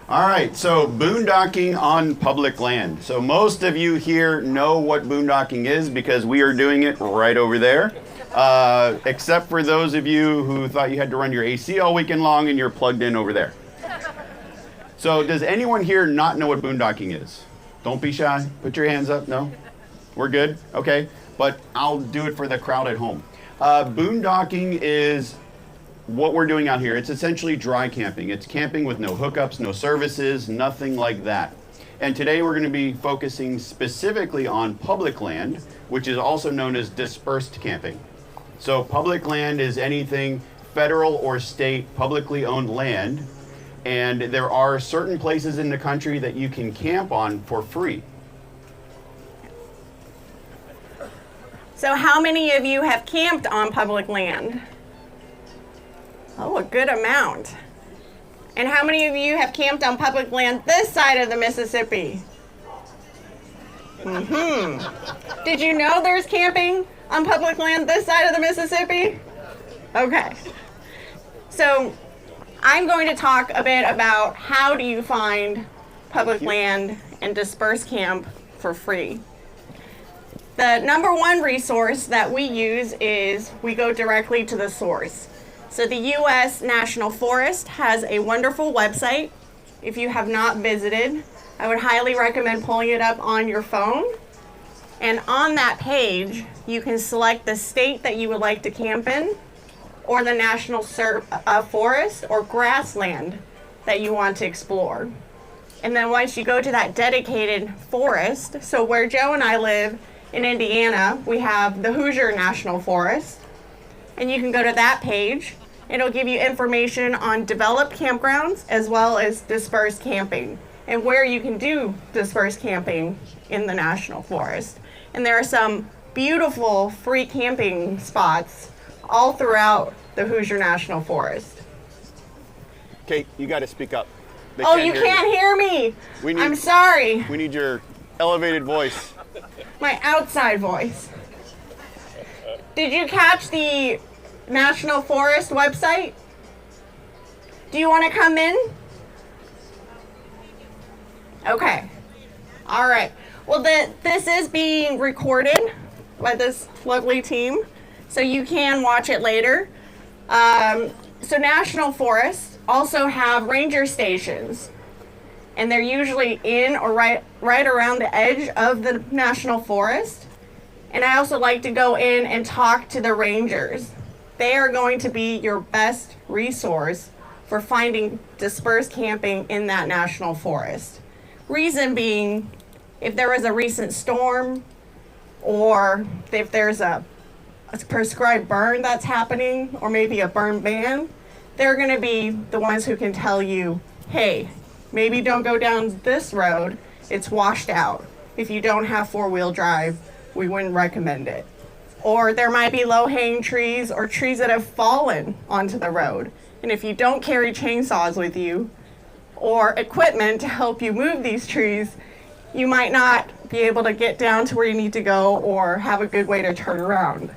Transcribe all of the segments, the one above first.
All right, so boondocking on public land. So most of you here know what boondocking is because we are doing it right over there. Except for those of you who thought you had to run your AC all weekend long and you're plugged in over there. So does anyone here not know what boondocking is? Don't be shy. Put your hands up. No? We're good? Okay. But I'll do it for the crowd at home. Boondocking is what we're doing out here. It's essentially dry camping. It's camping with no hookups, no services, nothing like that. And today we're going to be focusing specifically on public land, which is also known as dispersed camping. So public land is anything federal or state publicly owned land, and there are certain places in the country that you can camp on for free. So how many of you have camped on public land? Oh, a good amount. And how many of you have camped on public land this side of the Mississippi? Did you know there's camping on public land this side of the Mississippi? Okay. So I'm going to talk a bit about how do you find public land and disperse camp for free. The number one resource that we use is we go directly to the source. So the U.S. National Forest has a wonderful website. If you have not visited, I would highly recommend pulling it up on your phone. And on that page, you can select the state that you would like to camp in, or the national forest or grassland that you want to explore. And then once you go to that dedicated forest, so where Joe and I live in Indiana, we have the Hoosier National Forest. And you can go to that page. It'll give you information on developed campgrounds as well as dispersed camping and where you can do dispersed camping in the National Forest. And there are some beautiful free camping spots all throughout the Hoosier National Forest. Kate, you got to speak up. Oh, you can't hear me. I'm sorry. We need your elevated voice. My outside voice. Did you catch the National Forest website? Do you want to come in? Okay. All right. Well, this is being recorded by this lovely team, so you can watch it later. So National Forests also have ranger stations, and they're usually in or right around the edge of the National Forest. And I also like to go in and talk to the rangers. They are going to be your best resource for finding dispersed camping in that National Forest. Reason being, if there was a recent storm or if there's a prescribed burn that's happening or maybe a burn ban, they're going to be the ones who can tell you, hey, maybe don't go down this road, it's washed out. If you don't have four-wheel drive, we wouldn't recommend it. Or there might be low-hanging trees or trees that have fallen onto the road. And if you don't carry chainsaws with you or equipment to help you move these trees, you might not be able to get down to where you need to go or have a good way to turn around.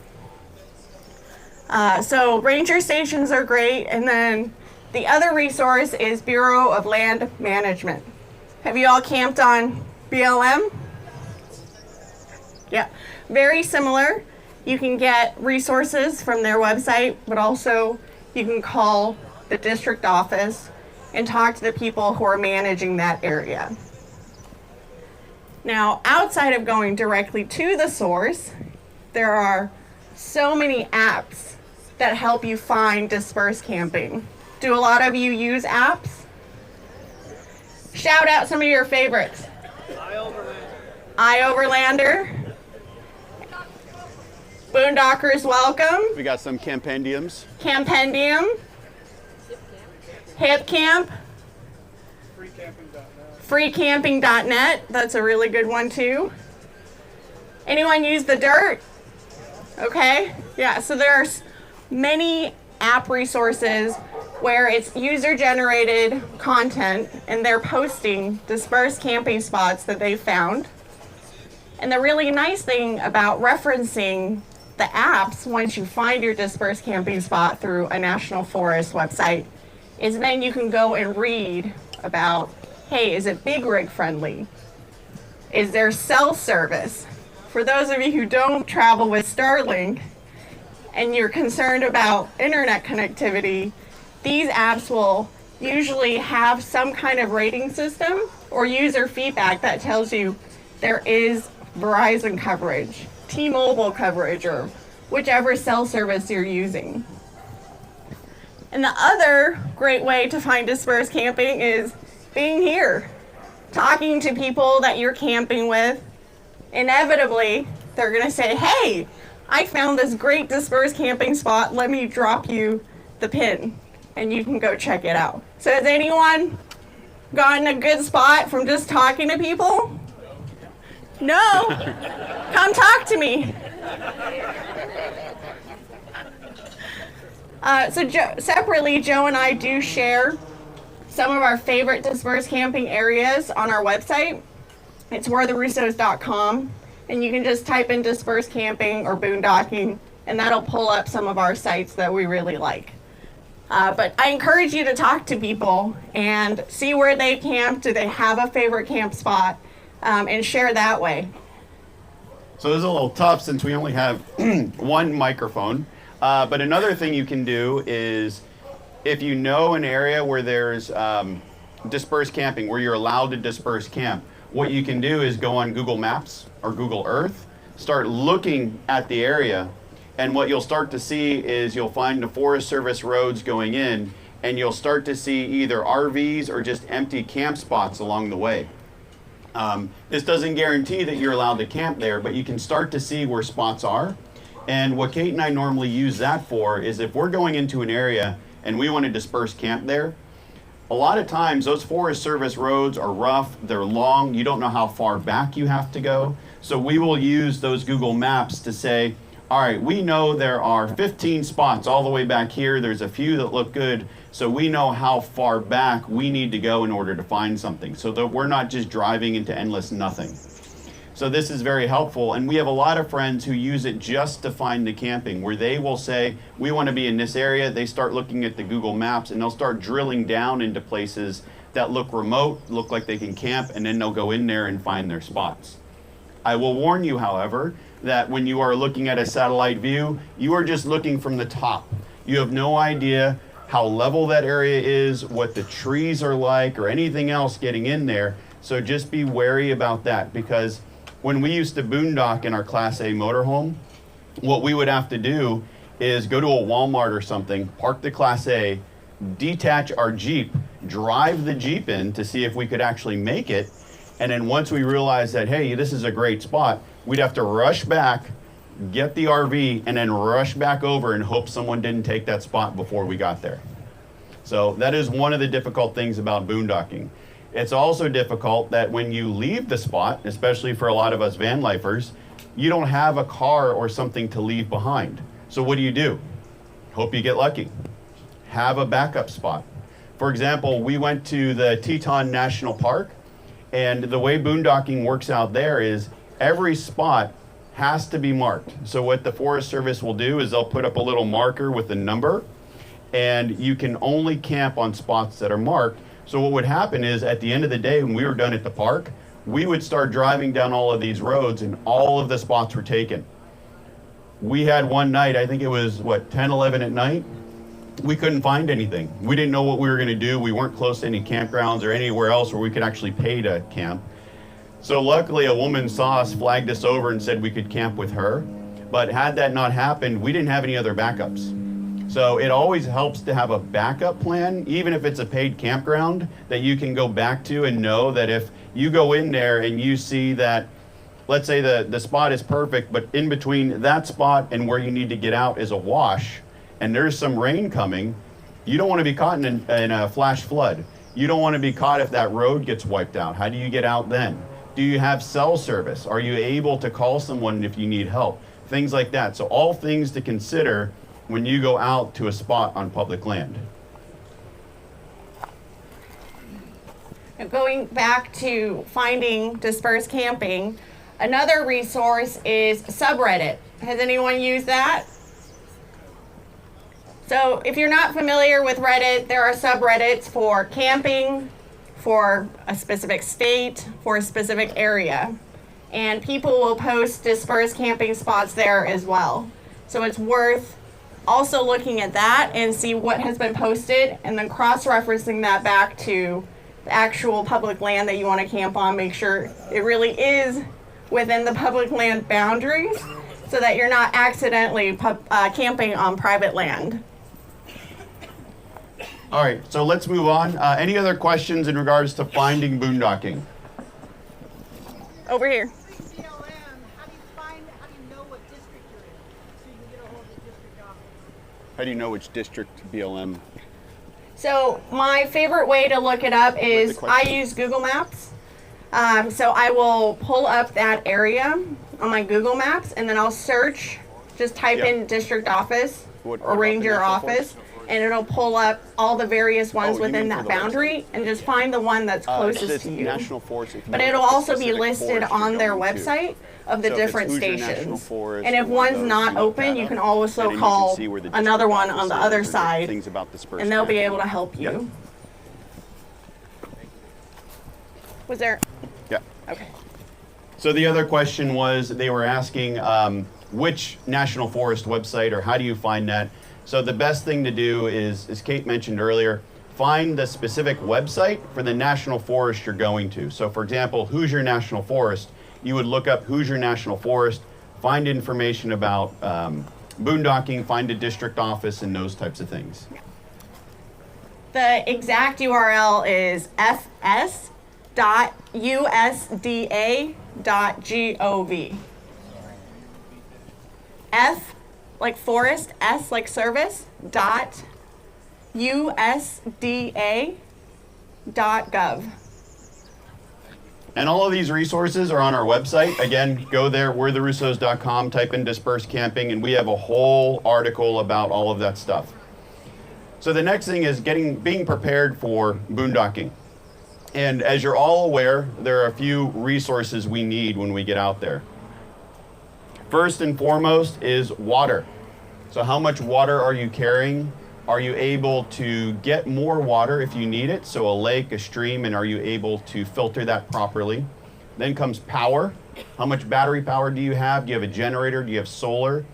So ranger stations are great. And then the other resource is Bureau of Land Management. Have you all camped on BLM? Yeah, very similar. You can get resources from their website, but also you can call the district office and talk to the people who are managing that area. Now, outside of going directly to the source, there are so many apps that help you find dispersed camping. Do a lot of you use apps? Shout out some of your favorites. iOverlander. Boondockers welcome. We got some campendiums. Campendium. HipCamp. Freecamping.net. That's a really good one too. Anyone use the Dirt? Okay. Yeah, so there's many app resources where it's user-generated content and they're posting dispersed camping spots that they found. And the really nice thing about referencing the apps once you find your dispersed camping spot through a National Forest website is then you can go and read about, hey, is it big rig friendly? Is there cell service? For those of you who don't travel with Starlink and you're concerned about internet connectivity, these apps will usually have some kind of rating system or user feedback that tells you there is Verizon coverage, T-Mobile coverage, or whichever cell service you're using. And the other great way to find dispersed camping is being here, talking to people that you're camping with. Inevitably, they're going to say, hey, I found this great dispersed camping spot. Let me drop you the pin, and you can go check it out. So has anyone gotten a good spot from just talking to people? No? Come talk to me. Separately, Joe and I do share some of our favorite dispersed camping areas on our website. It's weretherussos.com, and you can just type in dispersed camping or boondocking, and that'll pull up some of our sites that we really like. But I encourage you to talk to people and see where they camp. Do they have a favorite camp spot? And share that way. So this is a little tough since we only have one microphone. But another thing you can do is, if you know an area where there's dispersed camping, where you're allowed to disperse camp, what you can do is go on Google Maps or Google Earth, start looking at the area, and what you'll start to see is you'll find the Forest Service roads going in, and you'll start to see either RVs or just empty camp spots along the way. This doesn't guarantee that you're allowed to camp there, but you can start to see where spots are. And what Kate and I normally use that for is if we're going into an area and we want to disperse camp there, a lot of times those Forest Service roads are rough, they're long, you don't know how far back you have to go. So we will use those Google Maps to say, all right, we know there are 15 spots all the way back here, there's a few that look good, so we know how far back we need to go in order to find something, so that we're not just driving into endless nothing. So this is very helpful, and we have a lot of friends who use it just to find the camping, where they will say, we want to be in this area. They start looking at the Google Maps, and they'll start drilling down into places that look remote, look like they can camp, and then they'll go in there and find their spots. I will warn you, however, that when you are looking at a satellite view, you are just looking from the top. You have no idea how level that area is, what the trees are like, or anything else getting in there. So just be wary about that, because when we used to boondock in our Class A motorhome, what we would have to do is go to a Walmart or something, park the Class A, detach our Jeep, drive the Jeep in to see if we could actually make it. And then once we realized that, hey, this is a great spot, we'd have to rush back, get the RV, and then rush back over and hope someone didn't take that spot before we got there. So that is one of the difficult things about boondocking. It's also difficult that when you leave the spot, especially for a lot of us van lifers, you don't have a car or something to leave behind. So what do? Hope you get lucky. Have a backup spot. For example, we went to the Teton National Park, and the way boondocking works out there is every spot has to be marked. So what the Forest Service will do is they'll put up a little marker with a number, and you can only camp on spots that are marked. So what would happen is at the end of the day, when we were done at the park, we would start driving down all of these roads, and all of the spots were taken. We had one night, I think it was, 10, 11 at night, we couldn't find anything. We didn't know what we were going to do. We weren't close to any campgrounds or anywhere else where we could actually pay to camp. So luckily a woman saw us, flagged us over, and said we could camp with her. But had that not happened, we didn't have any other backups. So it always helps to have a backup plan, even if it's a paid campground, that you can go back to and know that if you go in there and you see that, let's say the spot is perfect, but in between that spot and where you need to get out is a wash, and there's some rain coming, you don't want to be caught in a flash flood. You don't want to be caught if that road gets wiped out. How do you get out then? Do you have cell service? Are you able to call someone if you need help? Things like that. So all things to consider when you go out to a spot on public land. Going back to finding dispersed camping, another resource is subreddit. Has anyone used that? So if you're not familiar with Reddit, there are subreddits for camping, for a specific state, for a specific area. And people will post dispersed camping spots there as well. So it's worth also looking at that and see what has been posted and then cross-referencing that back to the actual public land that you want to camp on. Make sure it really is within the public land boundaries so that you're not accidentally camping on private land. All right, so let's move on. Any other questions in regards to finding boondocking? Over here. PLM, how do you know what district you're in? So you can get a hold of the district office. How do you know which district BLM? So my favorite way to look it up is I use Google Maps. So I will pull up that area on my Google Maps and then I'll search, just type in district office or ranger office, and it'll pull up all the various ones within that boundary and just find the one that's closest to you. National Forest, But it'll also be listed on their website of the different stations. And if one's not open, you can also call another one on the other side and they'll be able to help you. Was there? Yeah. Okay. So the other question was, they were asking which National Forest website or how do you find that? So the best thing to do is, as Kate mentioned earlier, find the specific website for the National Forest you're going to. So for example, Hoosier National Forest, you would look up Hoosier National Forest, find information about boondocking, find a district office and those types of things. The exact URL is fs.usda.gov. F like forest, S like service, dot USDA.gov. And all of these resources are on our website. Again, go there, we'retherussos.com, type in dispersed camping, and we have a whole article about all of that stuff. So the next thing is being prepared for boondocking. And as you're all aware, there are a few resources we need when we get out there. First and foremost is water. So how much water are you carrying? Are you able to get more water if you need it? So a lake, a stream, and are you able to filter that properly? Then comes power. How much battery power do you have? Do you have a generator? Do you have solar?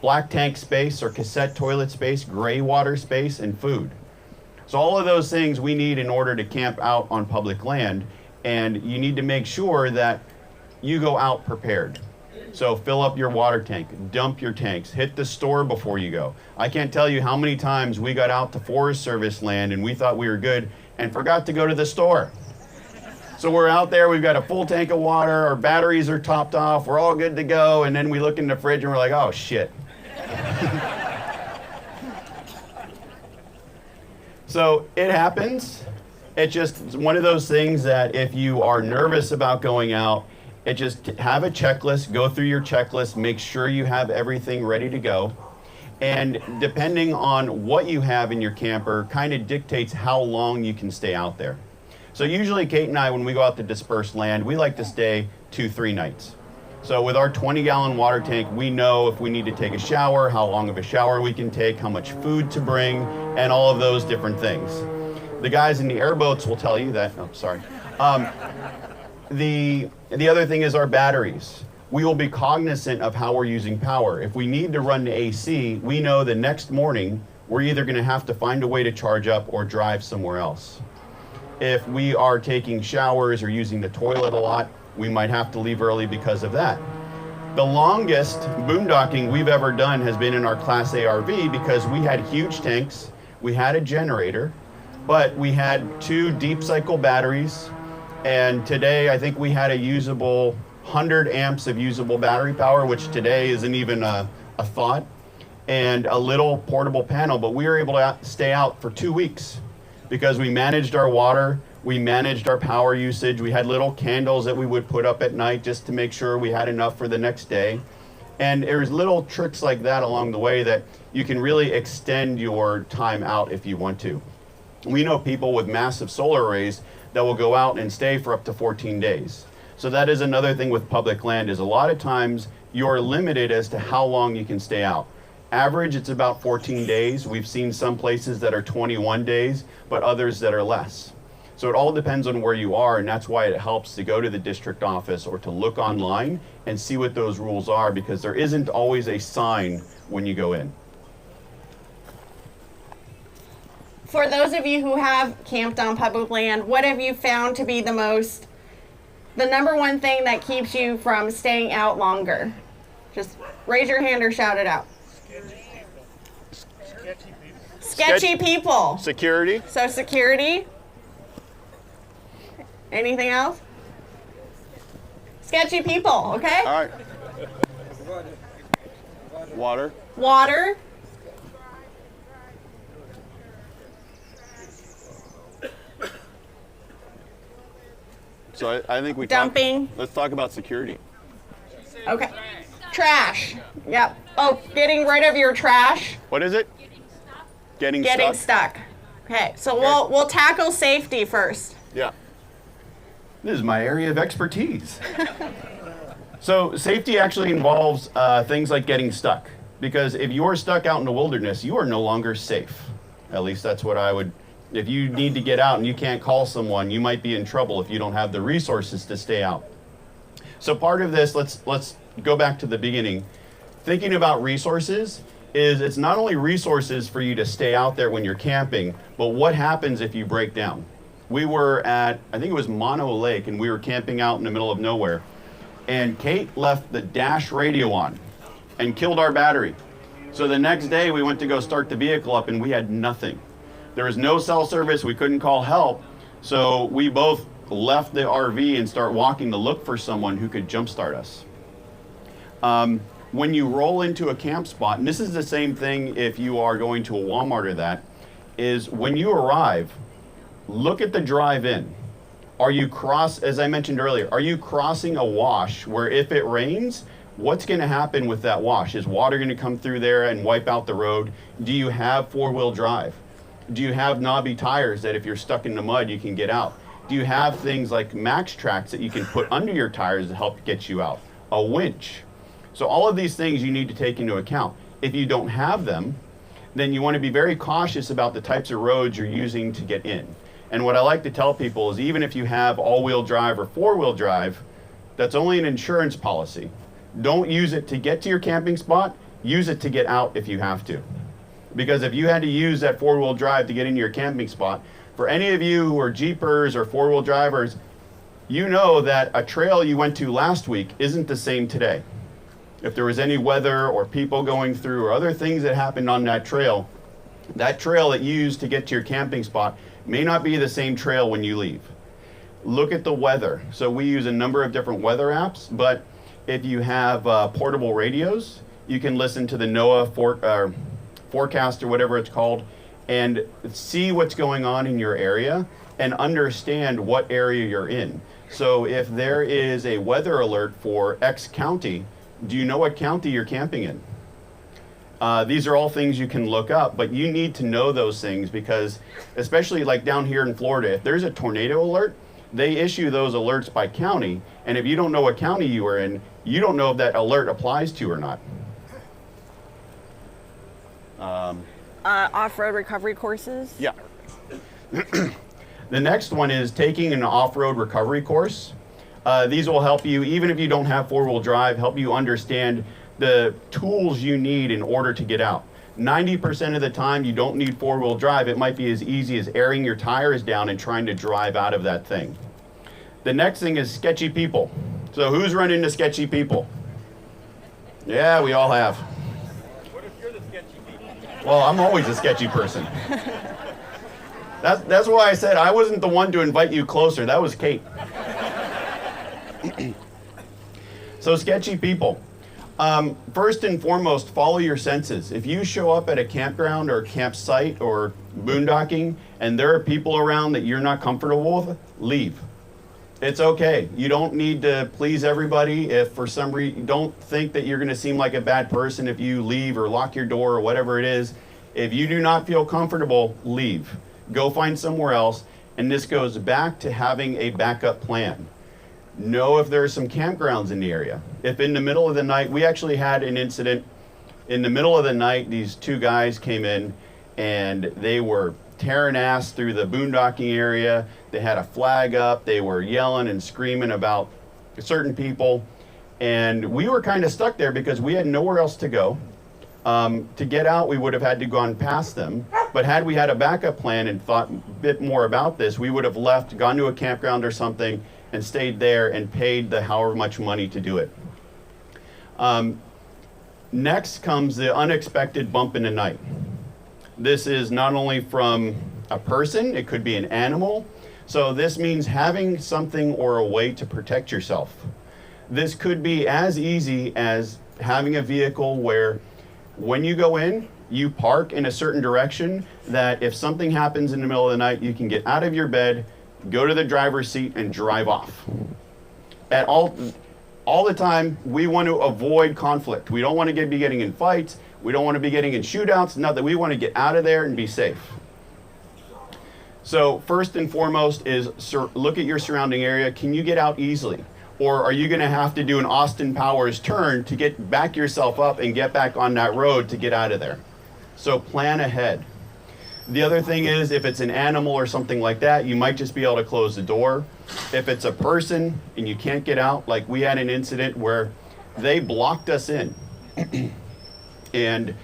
Black tank space or cassette toilet space, gray water space, and food. So all of those things we need in order to camp out on public land, and you need to make sure that you go out prepared. So fill up your water tank, dump your tanks, hit the store before you go. I can't tell you how many times we got out to Forest Service land and we thought we were good and forgot to go to the store. So we're out there, we've got a full tank of water, our batteries are topped off, we're all good to go, and then we look in the fridge and we're like, oh shit. So it happens. It's just one of those things that if you are nervous about going out, just have a checklist, go through your checklist, make sure you have everything ready to go. And depending on what you have in your camper kind of dictates how long you can stay out there. So usually Kate and I, when we go out to dispersed land, we like to stay 2-3 nights. So with our 20-gallon water tank, we know if we need to take a shower, how long of a shower we can take, how much food to bring, and all of those different things. The guys in the airboats will tell you that, oh, sorry. The other thing is our batteries. We will be cognizant of how we're using power. If we need to run the AC, we know the next morning we're either going to have to find a way to charge up or drive somewhere else. If we are taking showers or using the toilet a lot, we might have to leave early because of that. The longest boondocking we've ever done has been in our Class A RV because we had huge tanks, we had a generator, but we had 2 deep cycle batteries. And today, I think we had a usable 100 amps of usable battery power, which today isn't even a thought, and a little portable panel. But we were able to stay out for 2 weeks because we managed our water, we managed our power usage. We had little candles that we would put up at night just to make sure we had enough for the next day. And there's little tricks like that along the way that you can really extend your time out if you want to. We know people with massive solar arrays that will go out and stay for up to 14 days. So that is another thing with public land, is a lot of times you're limited as to how long you can stay out. Average, it's about 14 days. We've seen some places that are 21 days, but others that are less. So it all depends on where you are, and that's why it helps to go to the district office or to look online and see what those rules are, because there isn't always a sign when you go in. For those of you who have camped on public land, what have you found to be the number one thing that keeps you from staying out longer? Just raise your hand or shout it out. Sketchy people. Security. So security. Anything else? Sketchy people, okay? All right. Water. Water. So I think we Dumping. Let's talk about security. Okay. Trash. Yep. Oh, getting rid of your trash. What is it? Getting Stuck. Okay. So we'll tackle safety first. Yeah. This is my area of expertise. So safety actually involves things like getting stuck. Because if you're stuck out in the wilderness, you are no longer safe. At least that's what I would. If you need to get out and you can't call someone, you might be in trouble if you don't have the resources to stay out. So part of this, let's go back to the beginning. Thinking about resources is it's not only resources for you to stay out there when you're camping, but what happens if you break down? We were at, I think it was Mono Lake, and we were camping out in the middle of nowhere. And Kate left the dash radio on and killed our battery. So the next day we went to go start the vehicle up and we had nothing. There was no cell service, we couldn't call help. So we both left the RV and start walking to look for someone who could jumpstart us. When you roll into a camp spot, and this is the same thing if you are going to a Walmart or that, is when you arrive, look at the drive-in. Are you as I mentioned earlier, are you crossing a wash where if it rains, what's going to happen with that wash? Is water going to come through there and wipe out the road? Do you have four-wheel drive? Do you have knobby tires that if you're stuck in the mud, you can get out? Do you have things like max tracks that you can put under your tires to help get you out? A winch. So all of these things you need to take into account. If you don't have them, then you want to be very cautious about the types of roads you're using to get in. And what I like to tell people is even if you have all-wheel drive or four-wheel drive, that's only an insurance policy. Don't use it to get to your camping spot, use it to get out if you have to. Because if you had to use that four-wheel drive to get into your camping spot, for any of you who are Jeepers or four-wheel drivers, you know that a trail you went to last week isn't the same today. If there was any weather or people going through or other things that happened on that trail that you used to get to your camping spot may not be the same trail when you leave. Look at the weather. So we use a number of different weather apps, but if you have portable radios, you can listen to the NOAA forecast or whatever it's called and see what's going on in your area and understand what area you're in. So if there is a weather alert for X county, do you know what county you're camping in? These are all things you can look up, but you need to know those things because especially like down here in Florida, if there's a tornado alert, they issue those alerts by county, and if you don't know what county you are in, you don't know if that alert applies to you or not. Off-road recovery courses? Yeah. The next one is taking an off-road recovery course. These will help you, even if you don't have four-wheel drive, help you understand the tools you need in order to get out. 90% of the time you don't need four-wheel drive. It might be as easy as airing your tires down and trying to drive out of that thing. The next thing is sketchy people. So who's run into sketchy people? Yeah, we all have. What if you're the sketchy people? Well, I'm always a sketchy person. That's why I said I wasn't the one to invite you closer. That was Kate. So sketchy people. First and foremost, follow your senses. If you show up at a campground or campsite or boondocking and there are people around that you're not comfortable with, leave. It's okay. You don't need to please everybody. If for some reason, don't think that you're going to seem like a bad person if you leave or lock your door or whatever it is. If you do not feel comfortable, leave. Go find somewhere else. And this goes back to having a backup plan. Know if there are some campgrounds in the area. If in the middle of the night, we actually had an incident in the middle of the night, these two guys came in and they were tearing ass through the boondocking area. They had a flag up. They were yelling and screaming about certain people. And we were kind of stuck there because we had nowhere else to go. To get out, we would have had to gone past them. But had we had a backup plan and thought a bit more about this, we would have left, gone to a campground or something, and stayed there and paid the however much money to do it. Next comes the unexpected bump in the night. This is not only from a person, it could be an animal. So this means having something or a way to protect yourself. This could be as easy as having a vehicle where when you go in, you park in a certain direction that if something happens in the middle of the night, you can get out of your bed, go to the driver's seat, and drive off. At all the time, we want to avoid conflict. We don't want to be getting in fights. We don't want to be getting in shootouts. Not that we want to get out of there and be safe. So first and foremost is look at your surrounding area. Can you get out easily? Or are you going to have to do an Austin Powers turn to get back yourself up and get back on that road to get out of there? So plan ahead. The other thing is, if it's an animal or something like that, you might just be able to close the door. If it's a person and you can't get out, like we had an incident where they blocked us in and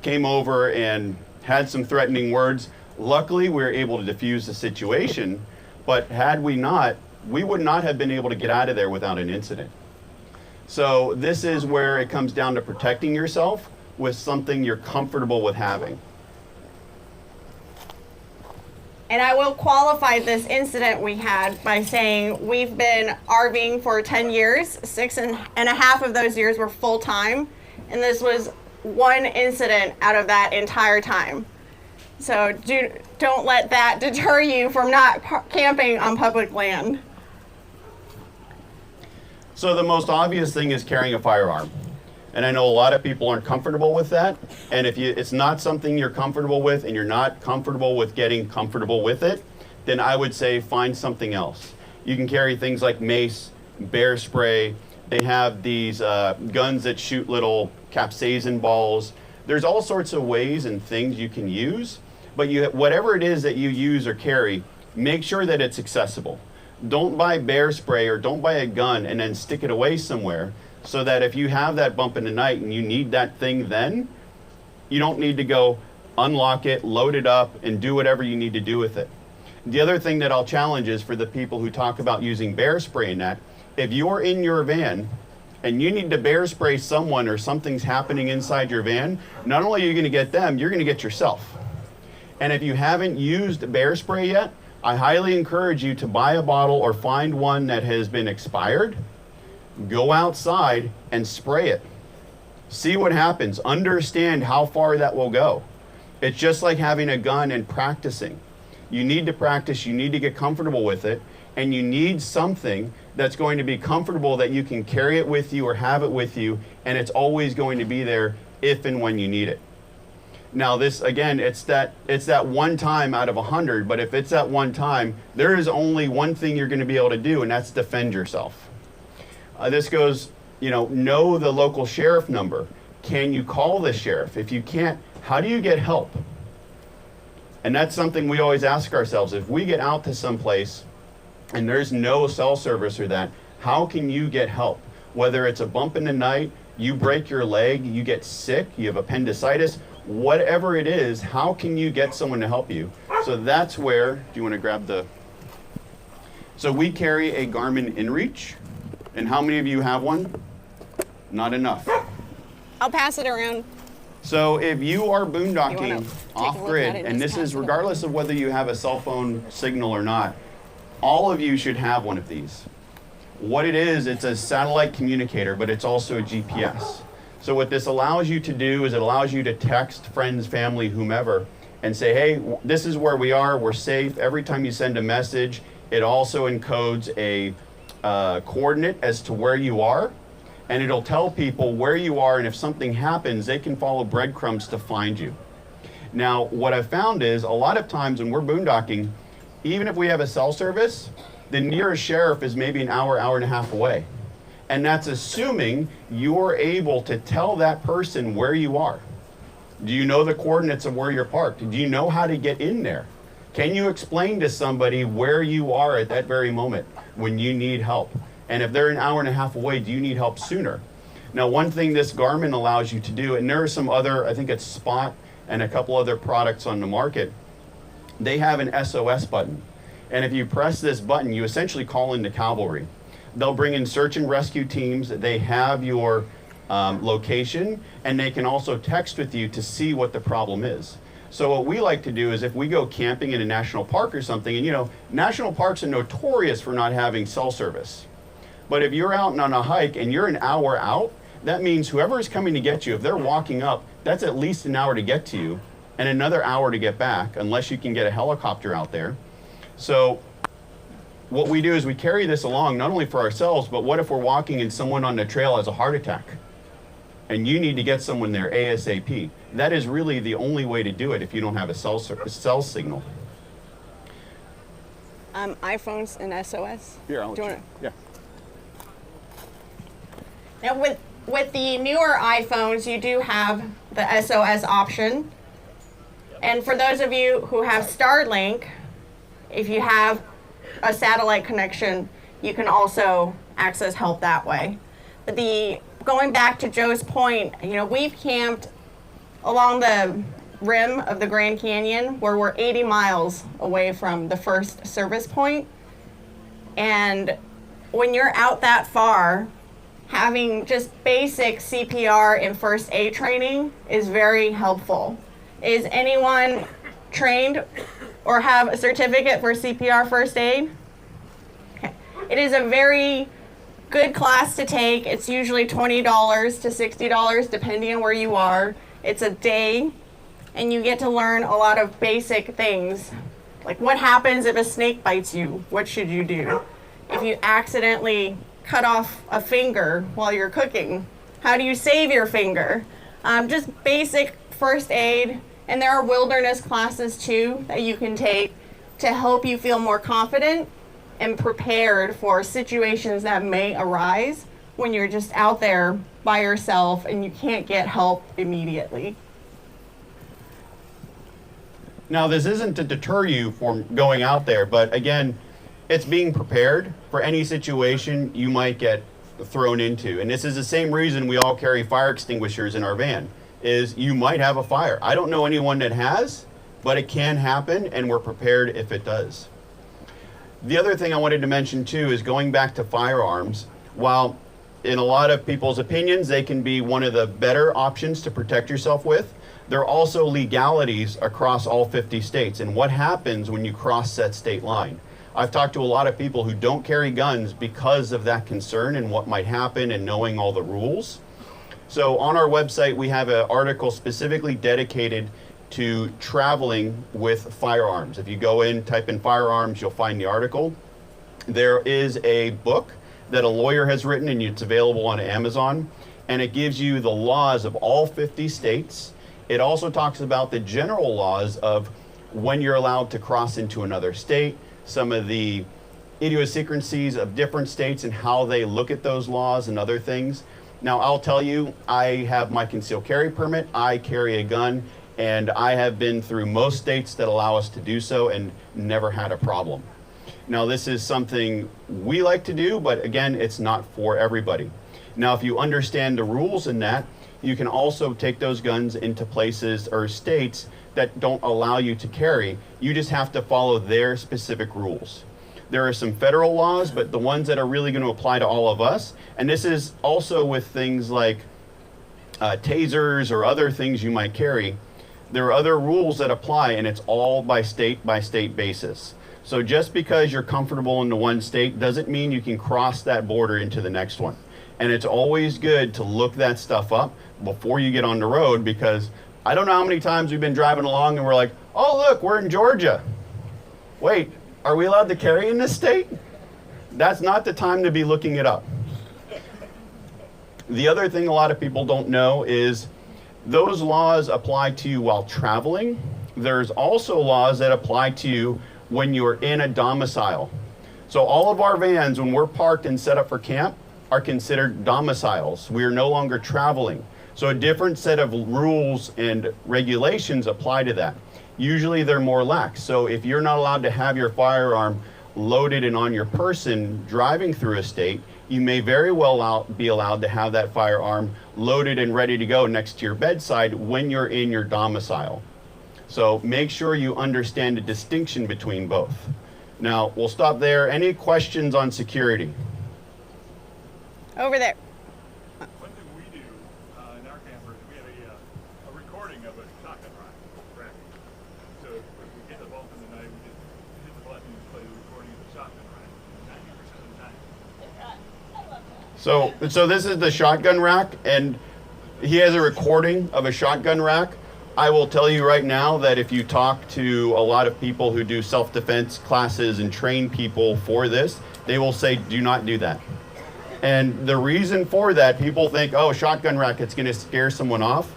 came over and had some threatening words. Luckily, we were able to defuse the situation, but had we not, we would not have been able to get out of there without an incident. So this is where it comes down to protecting yourself with something you're comfortable with having. And I will qualify this incident we had by saying we've been RVing for 10 years. 6.5 of those years were full time. And this was one incident out of that entire time. So don't let that deter you from not camping on public land. So the most obvious thing is carrying a firearm. And I know a lot of people aren't comfortable with that. And if it's not something you're comfortable with and you're not comfortable with getting comfortable with it, then I would say find something else. You can carry things like mace, bear spray. They have these guns that shoot little capsaicin balls. There's all sorts of ways and things you can use. But whatever it is that you use or carry, make sure that it's accessible. Don't buy bear spray or don't buy a gun and then stick it away somewhere, so that if you have that bump in the night and you need that thing then, you don't need to go unlock it, load it up, and do whatever you need to do with it. The other thing that I'll challenge is for the people who talk about using bear spray in that, if you're in your van and you need to bear spray someone or something's happening inside your van, not only are you going to get them, you're going to get yourself. And if you haven't used bear spray yet, I highly encourage you to buy a bottle or find one that has been expired. Go outside and spray it. See what happens. Understand how far that will go. It's just like having a gun and practicing. You need to practice, you need to get comfortable with it, and you need something that's going to be comfortable that you can carry it with you or have it with you, and it's always going to be there if and when you need it. Now this, again, it's that one time out of 100, but if it's that one time, there is only one thing you're going to be able to do, and that's defend yourself. This goes, know the local sheriff number. Can you call the sheriff? If you can't, how do you get help? And that's something we always ask ourselves. If we get out to someplace and there's no cell service or that, how can you get help? Whether it's a bump in the night, you break your leg, you get sick, you have appendicitis, whatever it is, how can you get someone to help you? So that's where, do you want to grab the... So we carry a Garmin InReach. And how many of you have one? Not enough. I'll pass it around. So if you are You boondocking wanna take a look off-grid, at it, and just this is pass it regardless of whether you have a cell phone signal or not, all of you should have one of these. What it is, it's a satellite communicator, but it's also a GPS. So what this allows you to do is it allows you to text friends, family, whomever, and say, hey, this is where we are, we're safe. Every time you send a message, it also encodes a coordinate as to where you are, and it'll tell people where you are, and if something happens, they can follow breadcrumbs to find you. Now, what I've found is a lot of times when we're boondocking, even if we have a cell service, the nearest sheriff is maybe an hour, hour and a half away. And that's assuming you're able to tell that person where you are. Do you know the coordinates of where you're parked? Do you know how to get in there? Can you explain to somebody where you are at that very moment when you need help? And if they're an hour and a half away, do you need help sooner? Now, one thing this Garmin allows you to do, and there are some other, I think it's Spot and a couple other products on the market, they have an SOS button. And if you press this button, you essentially call in the cavalry. They'll bring in search and rescue teams. They have your location, and they can also text with you to see what the problem is. So what we like to do is if we go camping in a national park or something, and you know, national parks are notorious for not having cell service. But if you're out on a hike and you're an hour out, that means whoever is coming to get you, if they're walking up, that's at least an hour to get to you and another hour to get back, unless you can get a helicopter out there. So what we do is we carry this along, not only for ourselves, but what if we're walking and someone on the trail has a heart attack and you need to get someone there ASAP? That is really the only way to do it if you don't have a cell signal. iPhones and SOS. Here, I'll Do you wanna- yeah. Now with the newer iPhones, you do have the SOS option. And for those of you who have Starlink, if you have a satellite connection, you can also access help that way. But going back to Joe's point, you know, we've camped along the rim of the Grand Canyon where we're 80 miles away from the first service point. And when you're out that far, having just basic CPR and first aid training is very helpful. Is anyone trained or have a certificate for CPR first aid? Okay. It is a very good class to take. It's usually $20 to $60 depending on where you are. It's a day and you get to learn a lot of basic things. Like what happens if a snake bites you? What should you do? If you accidentally cut off a finger while you're cooking, how do you save your finger? Just basic first aid. And there are wilderness classes too that you can take to help you feel more confident and prepared for situations that may arise when you're just out there by yourself and you can't get help immediately. Now, this isn't to deter you from going out there, but again, it's being prepared for any situation you might get thrown into. And this is the same reason we all carry fire extinguishers in our van, is you might have a fire. I don't know anyone that has, but it can happen, and we're prepared if it does. The other thing I wanted to mention too is going back to firearms. While in a lot of people's opinions, they can be one of the better options to protect yourself with, there are also legalities across all 50 states and what happens when you cross that state line. I've talked to a lot of people who don't carry guns because of that concern and what might happen and knowing all the rules. So on our website, we have an article specifically dedicated to traveling with firearms. If you go in, type in firearms, you'll find the article. There is a book that a lawyer has written, and it's available on Amazon, and it gives you the laws of all 50 states. It also talks about the general laws of when you're allowed to cross into another state, some of the idiosyncrasies of different states and how they look at those laws and other things. Now, I'll tell you, I have my concealed carry permit, I carry a gun, and I have been through most states that allow us to do so and never had a problem. Now, this is something we like to do, but again, it's not for everybody. Now, if you understand the rules in that, you can also take those guns into places or states that don't allow you to carry. You just have to follow their specific rules. There are some federal laws, but the ones that are really going to apply to all of us, and this is also with things like tasers or other things you might carry, there are other rules that apply, and it's all by state basis. So just because you're comfortable in the one state doesn't mean you can cross that border into the next one. And it's always good to look that stuff up before you get on the road, because I don't know how many times we've been driving along and we're like, oh look, we're in Georgia. Wait, are we allowed to carry in this state? That's not the time to be looking it up. The other thing a lot of people don't know is those laws apply to you while traveling. There's also laws that apply to you when you're in a domicile. So all of our vans, when we're parked and set up for camp, are considered domiciles. We are no longer traveling. So a different set of rules and regulations apply to that. usually they're more lax. So if you're not allowed to have your firearm loaded and on your person driving through a state, you may very well be allowed to have that firearm loaded and ready to go next to your bedside when you're in your domicile. So make sure you understand the distinction between both. Now, we'll stop there. Any questions on security? Over there. One thing we do in our campers, we have a recording of a shotgun rack. So if we get the bump in the night, we just hit the button and play the recording of the shotgun rack 90% of the time. So this is the shotgun rack, and he has a recording of a shotgun rack. I will tell you right now that if you talk to a lot of people who do self-defense classes and train people for this, they will say, do not do that. And the reason for that, people think, oh, shotgun rack, it's going to scare someone off.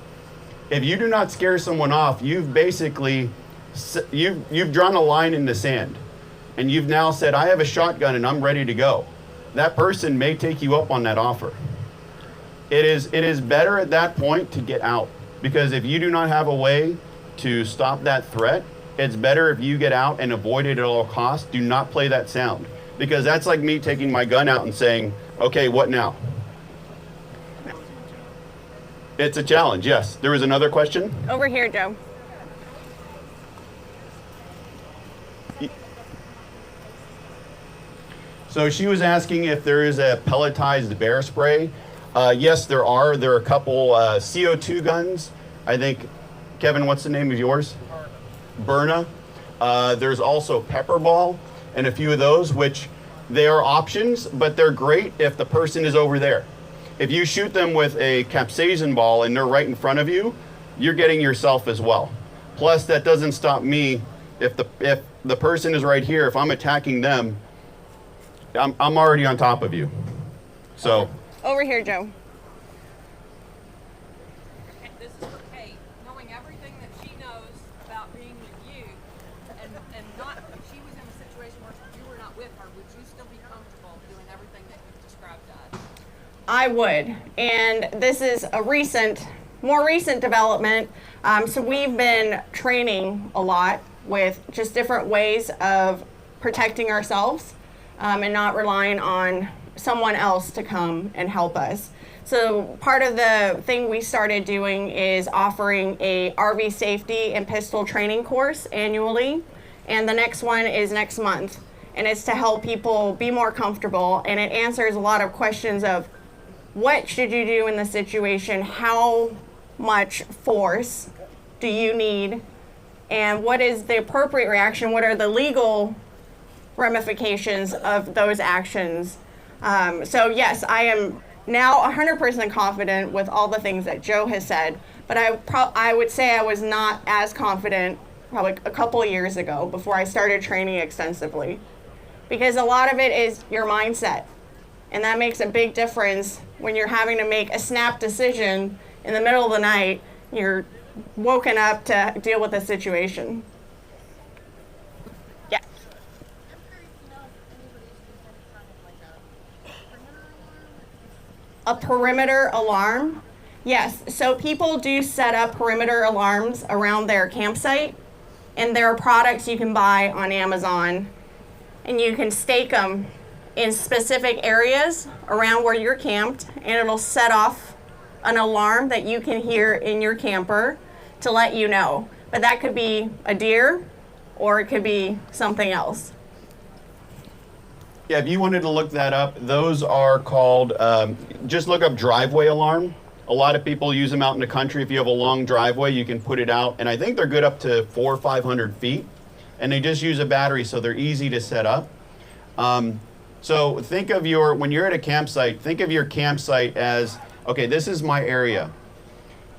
If you do not scare someone off, you've basically, you've drawn a line in the sand. And you've now said, I have a shotgun and I'm ready to go. That person may take you up on that offer. It is better at that point to get out. Because if you do not have a way to stop that threat, it's better if you get out and avoid it at all costs. Do not play that sound. Because that's like me taking my gun out and saying, okay, what now? It's a challenge, yes. There was another question? Over here, Joe. So she was asking if there is a pelletized bear spray. Yes, there are. There are a couple CO2 guns. I think, Kevin, what's the name of yours? Berna. There's also pepper ball and a few of those, which they are options, but they're great if the person is over there. If you shoot them with a capsaicin ball and they're right in front of you, you're getting yourself as well. Plus, that doesn't stop me. If the person is right here, if I'm attacking them, I'm already on top of you. So. Over here, Joe. This is for Kate. Knowing everything that she knows about being with you, and not, if she was in a situation where you were not with her, would you still be comfortable doing everything that you've described to us? I would, and this is a more recent development. So we've been training a lot with just different ways of protecting ourselves and not relying on someone else to come and help us. So part of the thing we started doing is offering a RV safety and pistol training course annually, and the next one is next month, and it's to help people be more comfortable, and it answers a lot of questions of what should you do in the situation, how much force do you need, and what is the appropriate reaction, what are the legal ramifications of those actions. So yes, I am now 100% confident with all the things that Joe has said, but I would say I was not as confident probably a couple of years ago before I started training extensively. Because a lot of it is your mindset, and that makes a big difference when you're having to make a snap decision in the middle of the night, you're woken up to deal with a situation. Yeah. A perimeter alarm? Yes, so people do set up perimeter alarms around their campsite, and there are products you can buy on Amazon, and you can stake them in specific areas around where you're camped, and it'll set off an alarm that you can hear in your camper to let you know. But that could be a deer, or it could be something else. Yeah, if you wanted to look that up, those are called, just look up driveway alarm. A lot of people use them out in the country. If you have a long driveway, you can put it out, and I think they're good up to 400 or 500 feet, and they just use a battery, so they're easy to set up. So think of when you're at a campsite, think of your campsite as, okay, this is my area.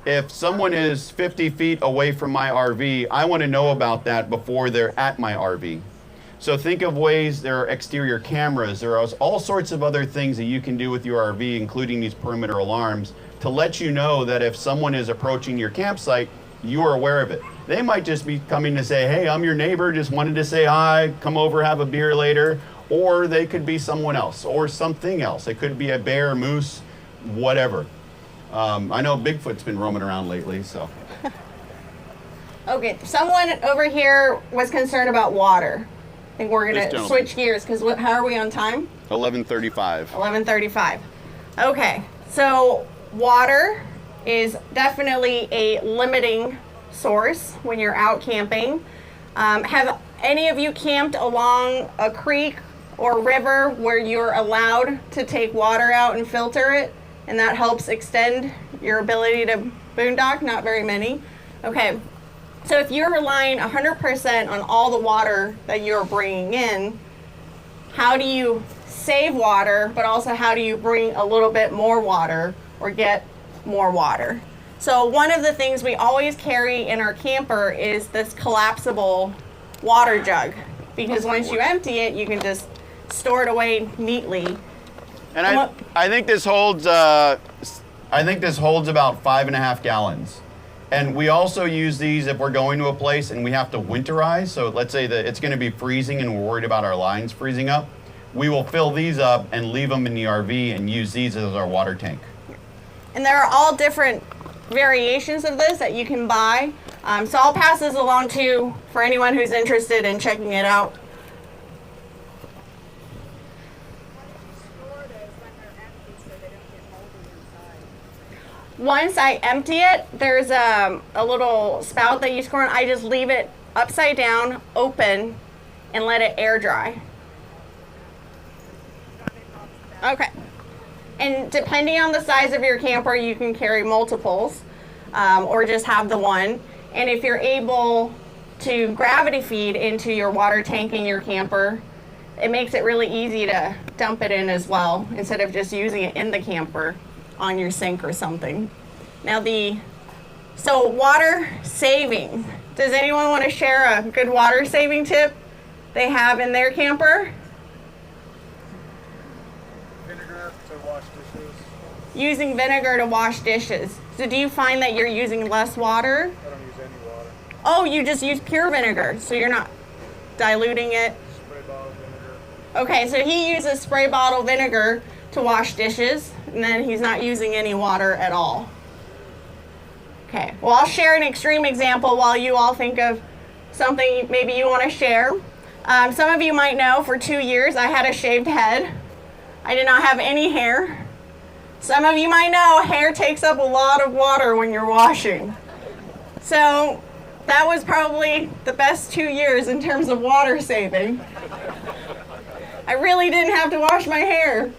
If someone is 50 feet away from my RV, I want to know about that before they're at my RV. So think of ways, there are exterior cameras, there are all sorts of other things that you can do with your RV, including these perimeter alarms, to let you know that if someone is approaching your campsite, you are aware of it. They might just be coming to say, hey, I'm your neighbor, just wanted to say hi, come over, have a beer later. Or they could be someone else or something else. It could be a bear, moose, whatever. I know Bigfoot's been roaming around lately, so. Okay, someone over here was concerned about water. I think we're This gonna gentleman. switch gears because how are we on time? 11:35. 11:35. Okay, so water is definitely a limiting source when you're out camping. Have any of you camped along a creek or river where you're allowed to take water out and filter it, and that helps extend your ability to boondock? Not very many. Okay, so if you're relying 100% on all the water that you're bringing in, how do you save water, but also how do you bring a little bit more water or get more water? So one of the things we always carry in our camper is this collapsible water jug, because once you empty it, you can just store it away neatly. And And I think this holds about 5.5 gallons. And we also use these if we're going to a place and we have to winterize. So let's say that it's going to be freezing and we're worried about our lines freezing up. We will fill these up and leave them in the RV and use these as our water tank. And there are all different variations of this that you can buy. So I'll pass this along to for anyone who's interested in checking it out. Store those when they're empty so they don't get moldy inside. Once I empty it, there's a little spout that you screw in. I just leave it upside down, open, and let it air dry. Okay. And depending on the size of your camper, you can carry multiples or just have the one. And if you're able to gravity feed into your water tank in your camper, it makes it really easy to dump it in as well instead of just using it in the camper on your sink or something. Now so water saving. Does anyone want to share a good water saving tip they have in their camper? Vinegar to wash dishes. Using vinegar to wash dishes. So do you find that you're using less water? I don't use any water. Oh, you just use pure vinegar, so you're not diluting it. Spray bottle vinegar. Okay, so he uses spray bottle vinegar to wash dishes, and then he's not using any water at all. Okay, well, I'll share an extreme example while you all think of something maybe you want to share. Some of you might know for 2 years I had a shaved head. I did not have any hair. Some of you might know hair takes up a lot of water when you're washing. So that was probably the best 2 years in terms of water saving. I really didn't have to wash my hair.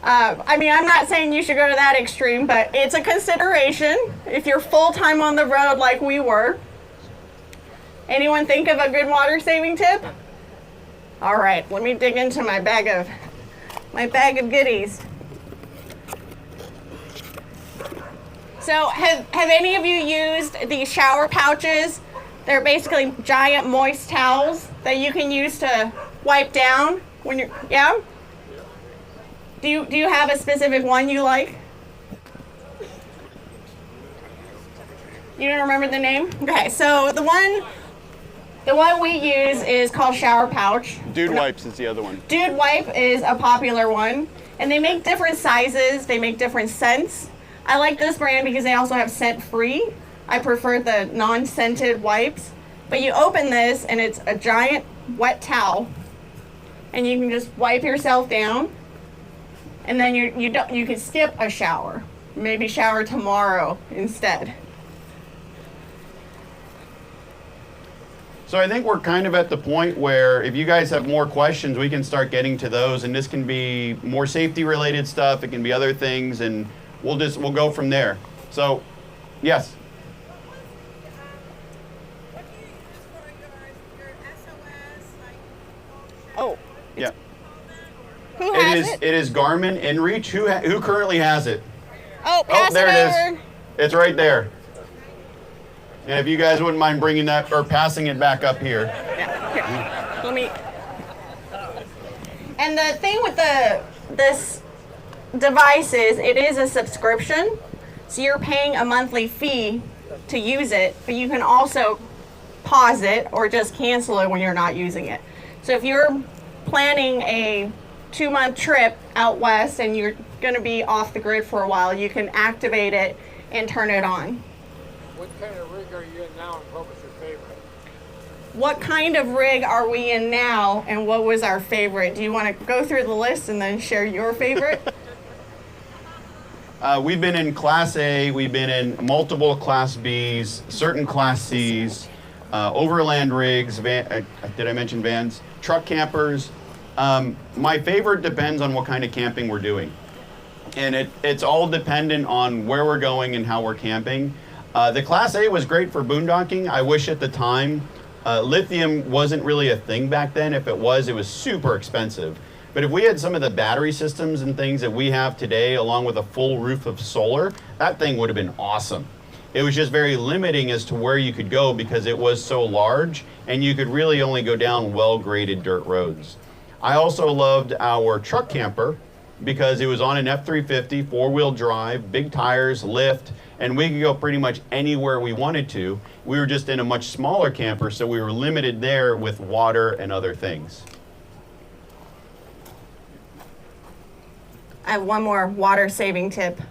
I mean, I'm not saying you should go to that extreme, but it's a consideration if you're full-time on the road like we were. Anyone think of a good water saving tip? All right, let me dig into my bag of goodies. So have any of you used these shower pouches? They're basically giant moist towels that you can use to wipe down when you're, yeah? Do you have a specific one you like? You don't remember the name? Okay, so the one we use is called Shower Pouch. Dude Wipes is the other one. Dude Wipe is a popular one, and they make different sizes, they make different scents. I like this brand because they also have scent free. I prefer the non-scented wipes. But you open this and it's a giant wet towel, and you can just wipe yourself down, and then you can skip a shower. Maybe shower tomorrow instead. So I think we're kind of at the point where if you guys have more questions, we can start getting to those, and this can be more safety related stuff, it can be other things, and we'll go from there. So, yes. What do you use for your SOS, like Oh, Yeah. who has It is Garmin InReach. Who currently has it? Oh, pass there it it over. is. It's right there. And if you guys wouldn't mind bringing that or passing it back up here. Let me. And the thing with this device is it is a subscription, so you're paying a monthly fee to use it, but you can also pause it or just cancel it when you're not using it. So if you're planning a 2-month trip out west and you're going to be off the grid for a while, you can activate it and turn it on. What kind of rig are you in now in Culbertson? what kind of rig are we in now, and what was our favorite? Do you want to go through the list and then share your favorite? We've been in Class A, we've been in multiple Class Bs, certain Class Cs, overland rigs, did I mention vans? Truck campers. My favorite depends on what kind of camping we're doing. And it's all dependent on where we're going and how we're camping. The Class A was great for boondocking. I wish at the time, lithium wasn't really a thing back then. If it was super expensive. But if we had some of the battery systems and things that we have today, along with a full roof of solar, that thing would have been awesome. It was just very limiting as to where you could go because it was so large, and you could really only go down well-graded dirt roads. I also loved our truck camper because it was on an F-350, four-wheel drive, big tires, lift, and we could go pretty much anywhere we wanted to. We were just in a much smaller camper, so we were limited there with water and other things. I have one more water saving tip.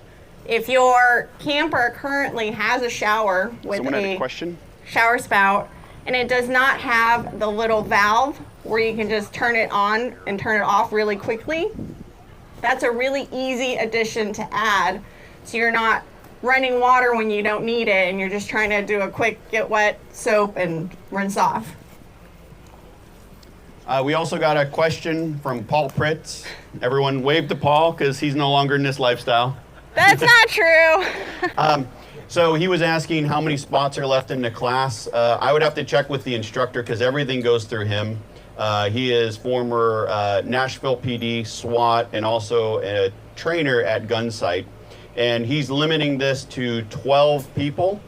If your camper currently has a shower with Someone had a a question? shower spout and it does not have the little valve where you can just turn it on and turn it off really quickly, that's a really easy addition to add, so you're not running water when you don't need it and you're just trying to do a quick get wet soap and rinse off. We also got a question from Paul Pritz. Everyone wave to Paul because he's no longer in this lifestyle. That's not true. So he was asking how many spots are left in the class. I would have to check with the instructor because everything goes through him. He is former Nashville PD, SWAT, and also a trainer at Gunsight. And he's limiting this to 12 people.